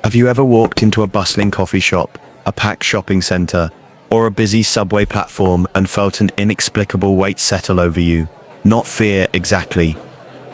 Have you ever walked into a bustling coffee shop, a packed shopping center, or a busy subway platform and felt an inexplicable weight settle over you? Not fear, exactly.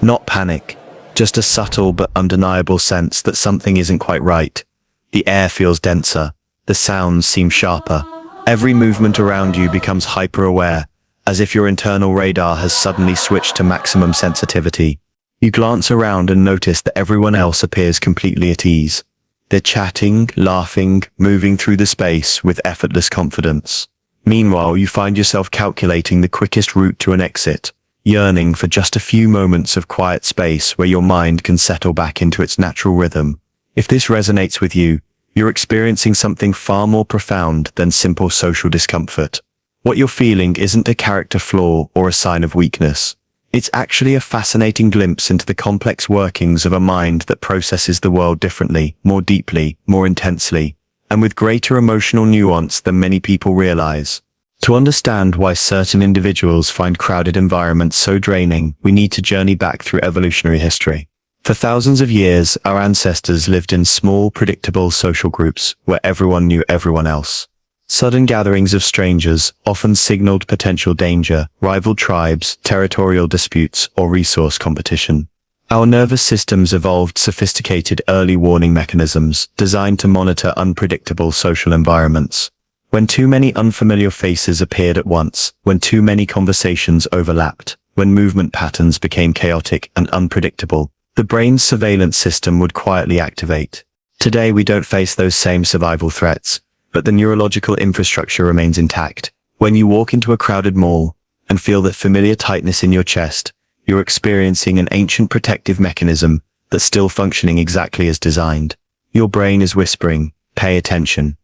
Not panic. Just a subtle but undeniable sense that something isn't quite right. The air feels denser. The sounds seem sharper. Every movement around you becomes hyper-aware, as if your internal radar has suddenly switched to maximum sensitivity. You glance around and notice that everyone else appears completely at ease. They're chatting, laughing, moving through the space with effortless confidence. Meanwhile, you find yourself calculating the quickest route to an exit, yearning for just a few moments of quiet space where your mind can settle back into its natural rhythm. If this resonates with you, you're experiencing something far more profound than simple social discomfort. What you're feeling isn't a character flaw or a sign of weakness. It's actually a fascinating glimpse into the complex workings of a mind that processes the world differently, more deeply, more intensely, and with greater emotional nuance than many people realize. To understand why certain individuals find crowded environments so draining, we need to journey back through evolutionary history. For thousands of years, our ancestors lived in small, predictable social groups where everyone knew everyone else. Sudden gatherings of strangers often signaled potential danger, rival tribes, territorial disputes, or resource competition. Our nervous systems evolved sophisticated early warning mechanisms designed to monitor unpredictable social environments. When too many unfamiliar faces appeared at once, when too many conversations overlapped, when movement patterns became chaotic and unpredictable, the brain's surveillance system would quietly activate. Today we don't face those same survival threats, but the neurological infrastructure remains intact. When you walk into a crowded mall and feel that familiar tightness in your chest, you're experiencing an ancient protective mechanism that's still functioning exactly as designed. Your brain is whispering, pay attention.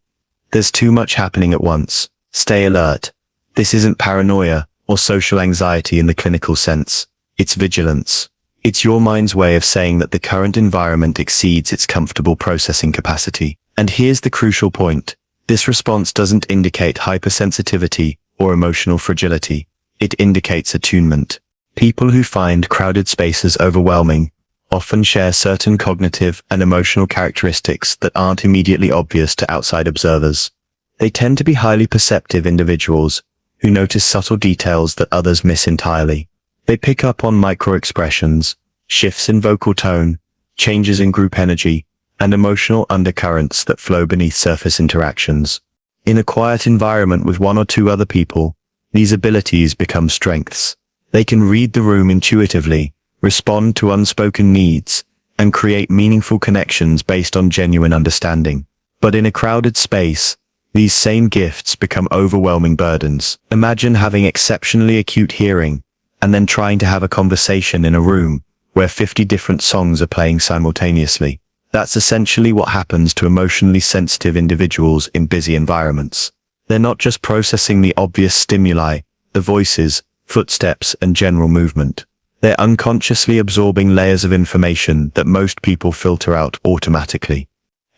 There's too much happening at once. Stay alert. This isn't paranoia or social anxiety in the clinical sense. It's vigilance. It's your mind's way of saying that the current environment exceeds its comfortable processing capacity. And here's the crucial point. This response doesn't indicate hypersensitivity or emotional fragility. It indicates attunement. People who find crowded spaces overwhelming often share certain cognitive and emotional characteristics that aren't immediately obvious to outside observers. They tend to be highly perceptive individuals who notice subtle details that others miss entirely. They pick up on micro-expressions, shifts in vocal tone, changes in group energy, and emotional undercurrents that flow beneath surface interactions. In a quiet environment with one or two other people, these abilities become strengths. They can read the room intuitively, respond to unspoken needs, and create meaningful connections based on genuine understanding. But in a crowded space, these same gifts become overwhelming burdens. Imagine having exceptionally acute hearing, and then trying to have a conversation in a room where 50 different songs are playing simultaneously. That's essentially what happens to emotionally sensitive individuals in busy environments. They're not just processing the obvious stimuli, the voices, footsteps, and general movement. They're unconsciously absorbing layers of information that most people filter out automatically.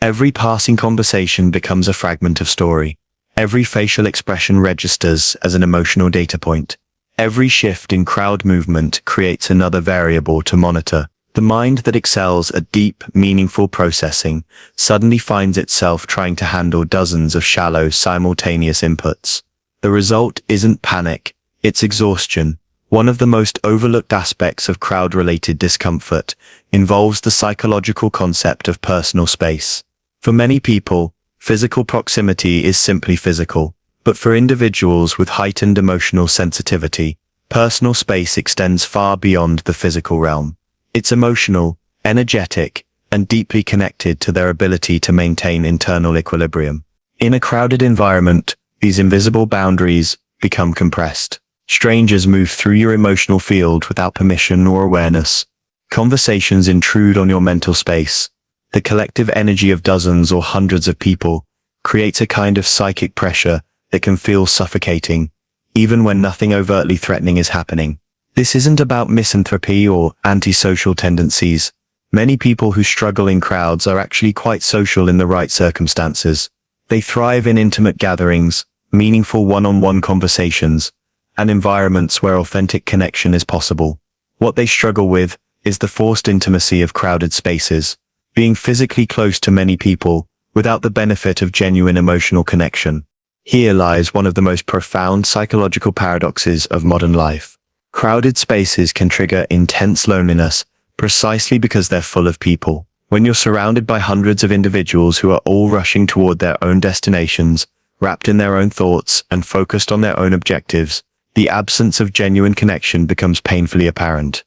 Every passing conversation becomes a fragment of story. Every facial expression registers as an emotional data point. Every shift in crowd movement creates another variable to monitor. The mind that excels at deep, meaningful processing suddenly finds itself trying to handle dozens of shallow, simultaneous inputs. The result isn't panic, it's exhaustion. One of the most overlooked aspects of crowd-related discomfort involves the psychological concept of personal space. For many people, physical proximity is simply physical, but for individuals with heightened emotional sensitivity, personal space extends far beyond the physical realm. It's emotional, energetic, and deeply connected to their ability to maintain internal equilibrium. In a crowded environment, these invisible boundaries become compressed. Strangers move through your emotional field without permission or awareness. Conversations intrude on your mental space. The collective energy of dozens or hundreds of people creates a kind of psychic pressure that can feel suffocating, even when nothing overtly threatening is happening. This isn't about misanthropy or antisocial tendencies. Many people who struggle in crowds are actually quite social in the right circumstances. They thrive in intimate gatherings, meaningful one-on-one conversations, and environments where authentic connection is possible. What they struggle with is the forced intimacy of crowded spaces. being physically close to many people without the benefit of genuine emotional connection. Here lies one of the most profound psychological paradoxes of modern life. Crowded spaces can trigger intense loneliness precisely because they're full of people. When you're surrounded by hundreds of individuals who are all rushing toward their own destinations, wrapped in their own thoughts and focused on their own objectives, the absence of genuine connection becomes painfully apparent.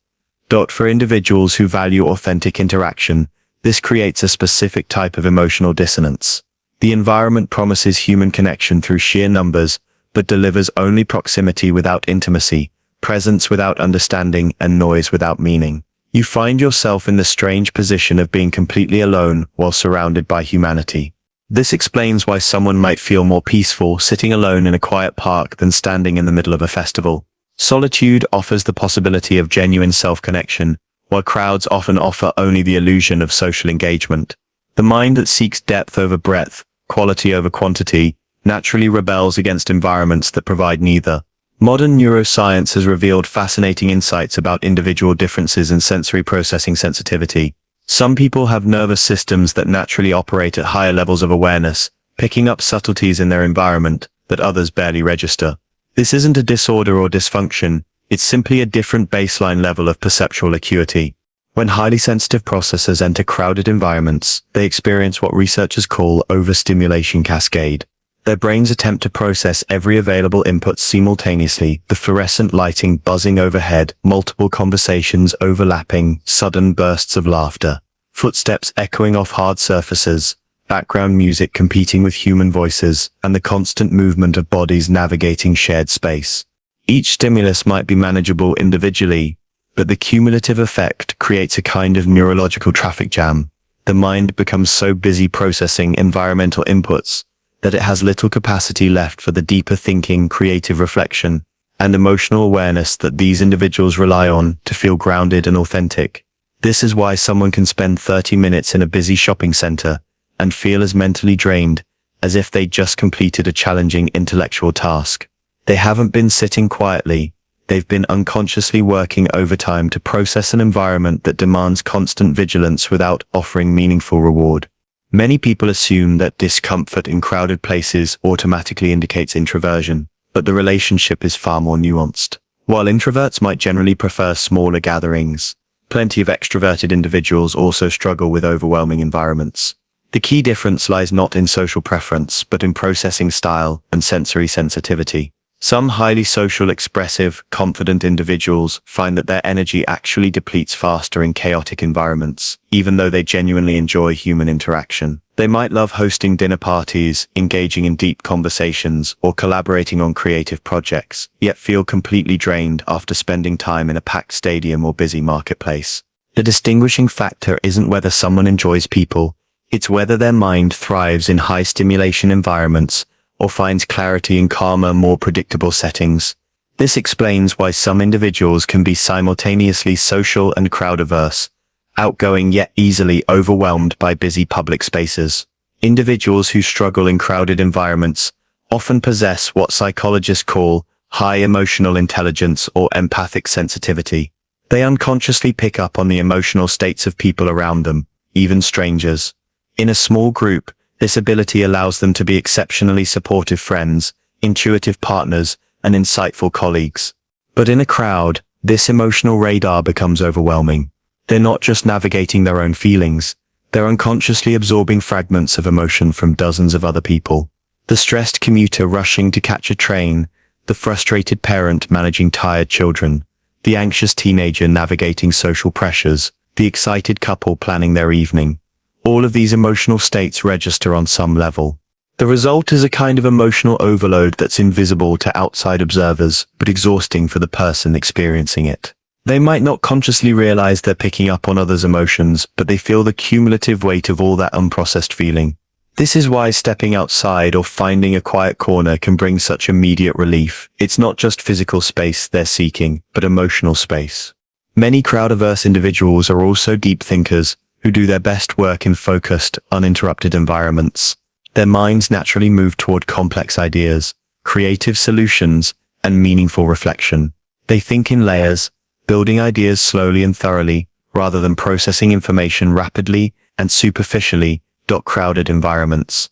For individuals who value authentic interaction, this creates a specific type of emotional dissonance. The environment promises human connection through sheer numbers, but delivers only proximity without intimacy, presence without understanding, and noise without meaning. You find yourself in the strange position of being completely alone while surrounded by humanity. This explains why someone might feel more peaceful sitting alone in a quiet park than standing in the middle of a festival. Solitude offers the possibility of genuine self-connection, while crowds often offer only the illusion of social engagement. The mind that seeks depth over breadth, quality over quantity, naturally rebels against environments that provide neither. Modern neuroscience has revealed fascinating insights about individual differences in sensory processing sensitivity. Some people have nervous systems that naturally operate at higher levels of awareness, picking up subtleties in their environment that others barely register. This isn't a disorder or dysfunction, it's simply a different baseline level of perceptual acuity. When highly sensitive processors enter crowded environments, they experience what researchers call overstimulation cascade. Their brains attempt to process every available input simultaneously, the fluorescent lighting buzzing overhead, multiple conversations overlapping, sudden bursts of laughter, footsteps echoing off hard surfaces, background music competing with human voices, and the constant movement of bodies navigating shared space. Each stimulus might be manageable individually, but the cumulative effect creates a kind of neurological traffic jam. The mind becomes so busy processing environmental inputs that it has little capacity left for the deeper thinking, creative reflection, and emotional awareness that these individuals rely on to feel grounded and authentic. This is why someone can spend 30 minutes in a busy shopping center and feel as mentally drained as if they just completed a challenging intellectual task. They haven't been sitting quietly, they've been unconsciously working overtime to process an environment that demands constant vigilance without offering meaningful reward. Many people assume that discomfort in crowded places automatically indicates introversion, but the relationship is far more nuanced. While introverts might generally prefer smaller gatherings, plenty of extroverted individuals also struggle with overwhelming environments. The key difference lies not in social preference, but in processing style and sensory sensitivity. Some highly social, expressive, confident individuals find that their energy actually depletes faster in chaotic environments, even though they genuinely enjoy human interaction. They might love hosting dinner parties, engaging in deep conversations, or collaborating on creative projects, yet feel completely drained after spending time in a packed stadium or busy marketplace. The distinguishing factor isn't whether someone enjoys people, it's whether their mind thrives in high-stimulation environments or finds clarity in calmer, more predictable settings. This explains why some individuals can be simultaneously social and crowd-averse, outgoing yet easily overwhelmed by busy public spaces. Individuals who struggle in crowded environments often possess what psychologists call high emotional intelligence or empathic sensitivity. They unconsciously pick up on the emotional states of people around them, even strangers. In a small group, this ability allows them to be exceptionally supportive friends, intuitive partners, and insightful colleagues. But in a crowd, this emotional radar becomes overwhelming. They're not just navigating their own feelings, they're unconsciously absorbing fragments of emotion from dozens of other people. The stressed commuter rushing to catch a train, the frustrated parent managing tired children, the anxious teenager navigating social pressures, the excited couple planning their evening. All of these emotional states register on some level. The result is a kind of emotional overload that's invisible to outside observers, but exhausting for the person experiencing it. They might not consciously realize they're picking up on others' emotions, but they feel the cumulative weight of all that unprocessed feeling. This is why stepping outside or finding a quiet corner can bring such immediate relief. It's not just physical space they're seeking, but emotional space. Many crowd-averse individuals are also deep thinkers, who do their best work in focused, uninterrupted environments. Their minds naturally move toward complex ideas, creative solutions, and meaningful reflection. They think in layers, building ideas slowly and thoroughly, rather than processing information rapidly and superficially, crowded environments.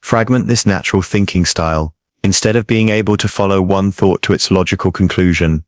Fragment this natural thinking style. Instead of being able to follow one thought to its logical conclusion,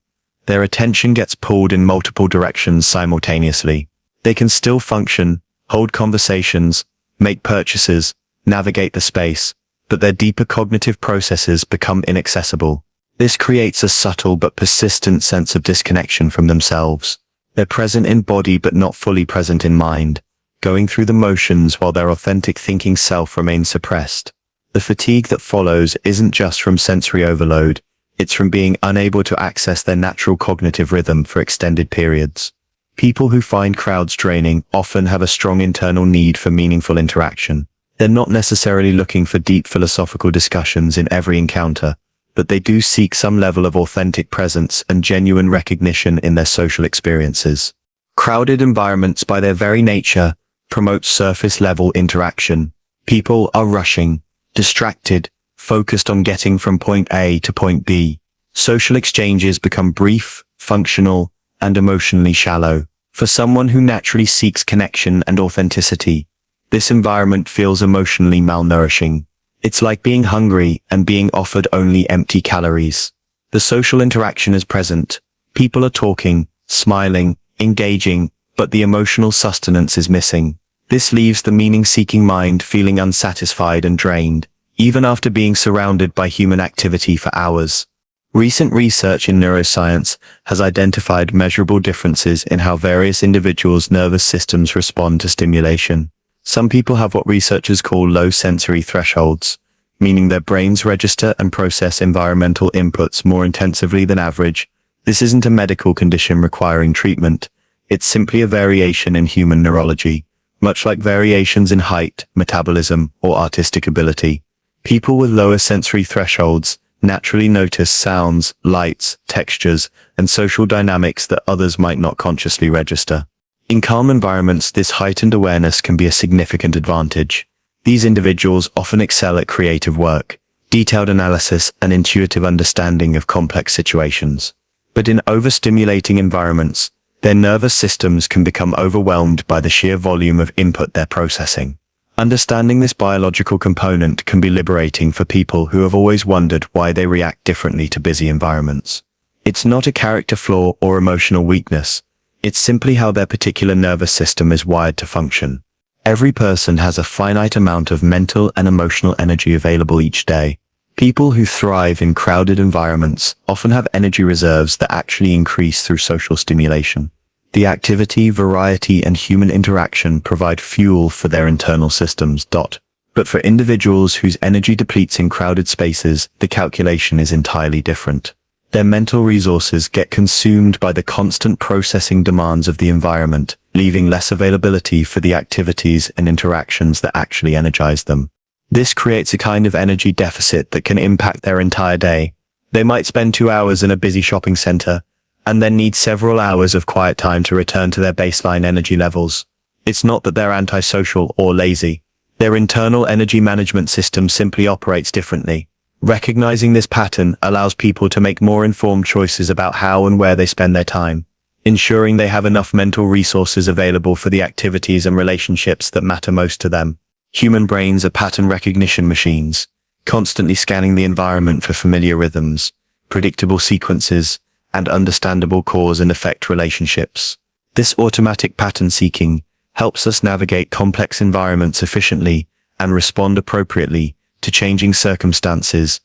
their attention gets pulled in multiple directions simultaneously. They can still function, hold conversations, make purchases, navigate the space, but their deeper cognitive processes become inaccessible. This creates a subtle but persistent sense of disconnection from themselves. They're present in body but not fully present in mind, going through the motions while their authentic thinking self remains suppressed. The fatigue that follows isn't just from sensory overload, it's from being unable to access their natural cognitive rhythm for extended periods. People who find crowds draining often have a strong internal need for meaningful interaction. They're not necessarily looking for deep philosophical discussions in every encounter, but they do seek some level of authentic presence and genuine recognition in their social experiences. Crowded environments by their very nature promote surface-level interaction. People are rushing, distracted, focused on getting from point A to point B. Social exchanges become brief, functional, and emotionally shallow. For someone who naturally seeks connection and authenticity, this environment feels emotionally malnourishing. It's like being hungry and being offered only empty calories. The social interaction is present. People are talking, smiling, engaging, but the emotional sustenance is missing. This leaves the meaning-seeking mind feeling unsatisfied and drained, even after being surrounded by human activity for hours. Recent research in neuroscience has identified measurable differences in how various individuals' nervous systems respond to stimulation. Some people have what researchers call low sensory thresholds, meaning their brains register and process environmental inputs more intensively than average. This isn't a medical condition requiring treatment. It's simply a variation in human neurology, much like variations in height, metabolism, or artistic ability. People with lower sensory thresholds naturally notice sounds, lights, textures, and social dynamics that others might not consciously register. In calm environments, this heightened awareness can be a significant advantage. These individuals often excel at creative work, detailed analysis, and intuitive understanding of complex situations. But in overstimulating environments, their nervous systems can become overwhelmed by the sheer volume of input they're processing. Understanding this biological component can be liberating for people who have always wondered why they react differently to busy environments. It's not a character flaw or emotional weakness. It's simply how their particular nervous system is wired to function. Every person has a finite amount of mental and emotional energy available each day. People who thrive in crowded environments often have energy reserves that actually increase through social stimulation. The activity, variety, and human interaction provide fuel for their internal systems. But for individuals whose energy depletes in crowded spaces, the calculation is entirely different. Their mental resources get consumed by the constant processing demands of the environment, leaving less availability for the activities and interactions that actually energize them. This creates a kind of energy deficit that can impact their entire day. They might spend 2 hours in a busy shopping center, and then need several hours of quiet time to return to their baseline energy levels. It's not that they're antisocial or lazy. Their internal energy management system simply operates differently. Recognizing this pattern allows people to make more informed choices about how and where they spend their time, ensuring they have enough mental resources available for the activities and relationships that matter most to them. Human brains are pattern recognition machines, constantly scanning the environment for familiar rhythms, predictable sequences, and understandable cause and effect relationships. This automatic pattern seeking helps us navigate complex environments efficiently and respond appropriately to changing circumstances.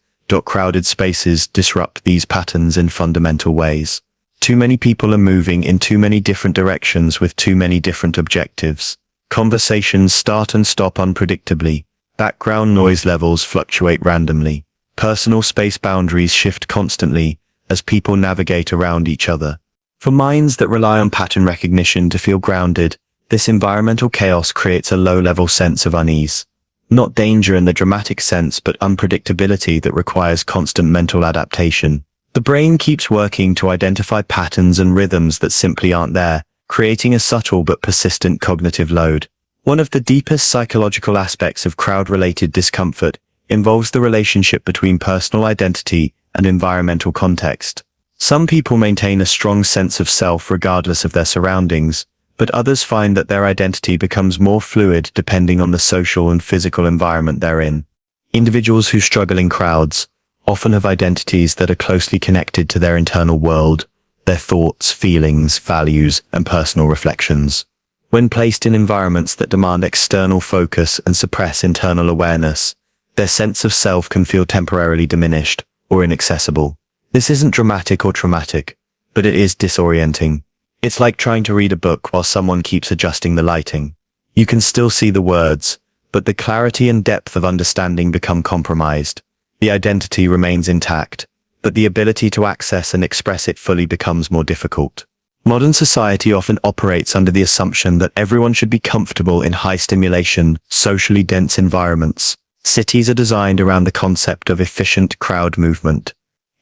Crowded spaces disrupt these patterns in fundamental ways. Too many people are moving in too many different directions with too many different objectives. Conversations start and stop unpredictably. Background noise levels fluctuate randomly. Personal space boundaries shift constantly as people navigate around each other. For minds that rely on pattern recognition to feel grounded, this environmental chaos creates a low-level sense of unease. Not danger in the dramatic sense, but unpredictability that requires constant mental adaptation. The brain keeps working to identify patterns and rhythms that simply aren't there, creating a subtle but persistent cognitive load. One of the deepest psychological aspects of crowd-related discomfort involves the relationship between personal identity and environmental context. Some people maintain a strong sense of self regardless of their surroundings, but others find that their identity becomes more fluid depending on the social and physical environment they're in. Individuals who struggle in crowds often have identities that are closely connected to their internal world, their thoughts, feelings, values, and personal reflections. When placed in environments that demand external focus and suppress internal awareness, their sense of self can feel temporarily diminished or inaccessible. This isn't dramatic or traumatic, but it is disorienting. It's like trying to read a book while someone keeps adjusting the lighting. You can still see the words, but the clarity and depth of understanding become compromised. The identity remains intact, but the ability to access and express it fully becomes more difficult. Modern society often operates under the assumption that everyone should be comfortable in high-stimulation, socially dense environments. Cities are designed around the concept of efficient crowd movement.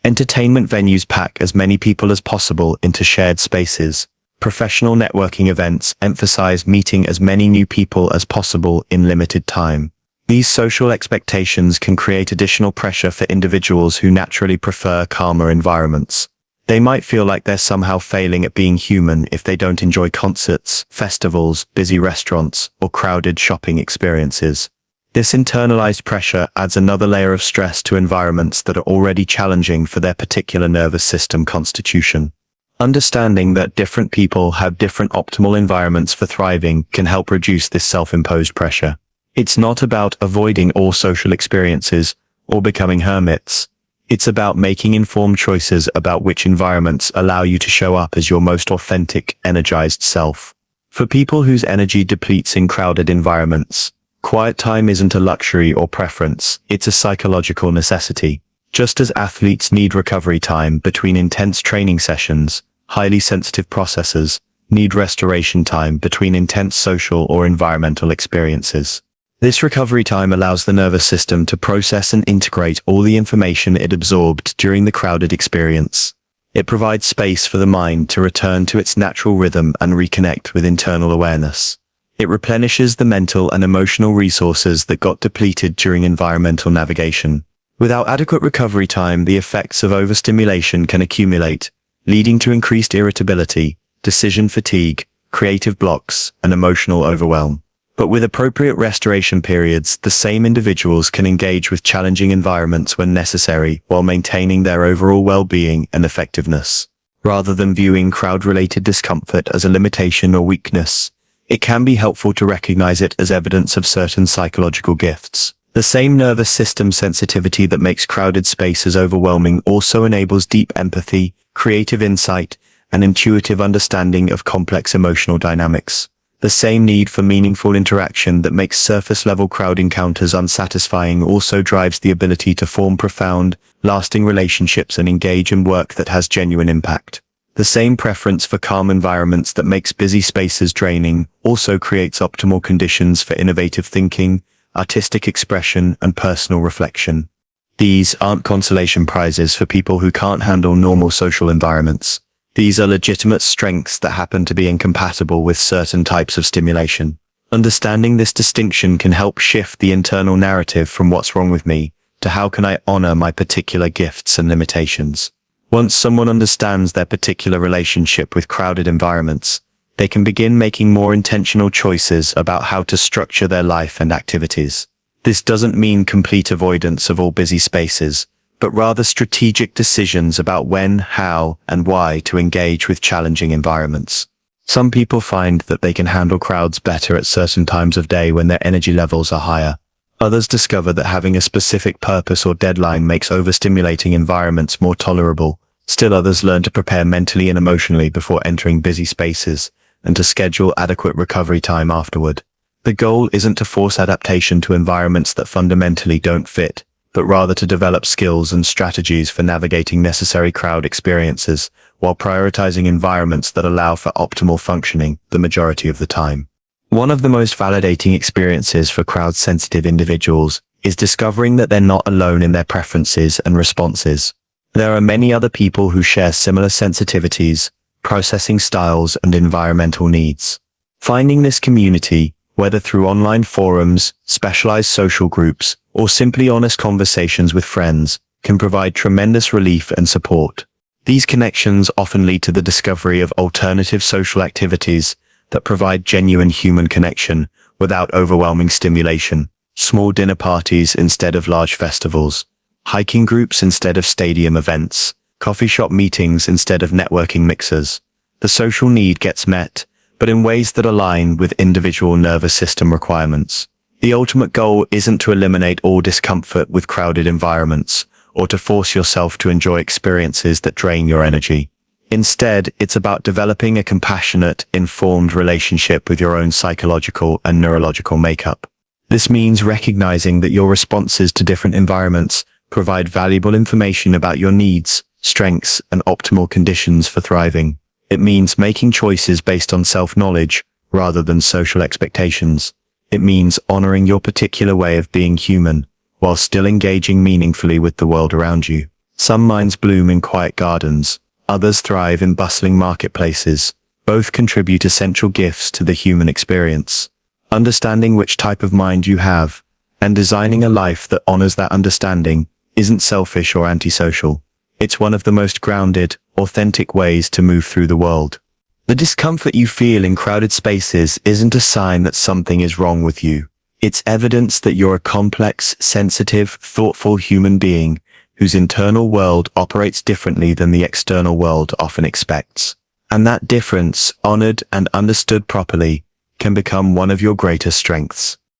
Entertainment venues pack as many people as possible into shared spaces. Professional networking events emphasize meeting as many new people as possible in limited time. These social expectations can create additional pressure for individuals who naturally prefer calmer environments. They might feel like they're somehow failing at being human if they don't enjoy concerts, festivals, busy restaurants, or crowded shopping experiences. This internalized pressure adds another layer of stress to environments that are already challenging for their particular nervous system constitution. Understanding that different people have different optimal environments for thriving can help reduce this self-imposed pressure. It's not about avoiding all social experiences or becoming hermits. It's about making informed choices about which environments allow you to show up as your most authentic, energized self. For people whose energy depletes in crowded environments, quiet time isn't a luxury or preference, it's a psychological necessity. Just as athletes need recovery time between intense training sessions, highly sensitive processors need restoration time between intense social or environmental experiences. This recovery time allows the nervous system to process and integrate all the information it absorbed during the crowded experience. It provides space for the mind to return to its natural rhythm and reconnect with internal awareness. It replenishes the mental and emotional resources that got depleted during environmental navigation. Without adequate recovery time, the effects of overstimulation can accumulate, leading to increased irritability, decision fatigue, creative blocks, and emotional overwhelm. But with appropriate restoration periods, the same individuals can engage with challenging environments when necessary while maintaining their overall well-being and effectiveness. Rather than viewing crowd-related discomfort as a limitation or weakness, it can be helpful to recognize it as evidence of certain psychological gifts. The same nervous system sensitivity that makes crowded spaces overwhelming also enables deep empathy, creative insight, and intuitive understanding of complex emotional dynamics. The same need for meaningful interaction that makes surface-level crowd encounters unsatisfying also drives the ability to form profound, lasting relationships and engage in work that has genuine impact. The same preference for calm environments that makes busy spaces draining also creates optimal conditions for innovative thinking, artistic expression, and personal reflection. These aren't consolation prizes for people who can't handle normal social environments. These are legitimate strengths that happen to be incompatible with certain types of stimulation. Understanding this distinction can help shift the internal narrative from what's wrong with me to how can I honor my particular gifts and limitations. Once someone understands their particular relationship with crowded environments, they can begin making more intentional choices about how to structure their life and activities. This doesn't mean complete avoidance of all busy spaces, but rather strategic decisions about when, how, and why to engage with challenging environments. Some people find that they can handle crowds better at certain times of day when their energy levels are higher. Others discover that having a specific purpose or deadline makes overstimulating environments more tolerable. Still others learn to prepare mentally and emotionally before entering busy spaces, and to schedule adequate recovery time afterward. The goal isn't to force adaptation to environments that fundamentally don't fit, but rather to develop skills and strategies for navigating necessary crowd experiences, while prioritizing environments that allow for optimal functioning the majority of the time. One of the most validating experiences for crowd-sensitive individuals is discovering that they're not alone in their preferences and responses. There are many other people who share similar sensitivities, processing styles, and environmental needs. Finding this community, whether through online forums, specialized social groups, or simply honest conversations with friends, can provide tremendous relief and support. These connections often lead to the discovery of alternative social activities, that provide genuine human connection without overwhelming stimulation. Small dinner parties instead of large festivals, hiking groups instead of stadium events, coffee shop meetings instead of networking mixers. The social need gets met, but in ways that align with individual nervous system requirements. The ultimate goal isn't to eliminate all discomfort with crowded environments, or to force yourself to enjoy experiences that drain your energy. Instead, it's about developing a compassionate, informed relationship with your own psychological and neurological makeup. This means recognizing that your responses to different environments provide valuable information about your needs, strengths, and optimal conditions for thriving. It means making choices based on self-knowledge rather than social expectations. It means honoring your particular way of being human, while still engaging meaningfully with the world around you. Some minds bloom in quiet gardens, others thrive in bustling marketplaces. Both contribute essential gifts to the human experience. Understanding which type of mind you have, and designing a life that honors that understanding, isn't selfish or antisocial. It's one of the most grounded, authentic ways to move through the world. The discomfort you feel in crowded spaces isn't a sign that something is wrong with you. It's evidence that you're a complex, sensitive, thoughtful human being whose internal world operates differently than the external world often expects. And that difference, honored and understood properly, can become one of your greatest strengths.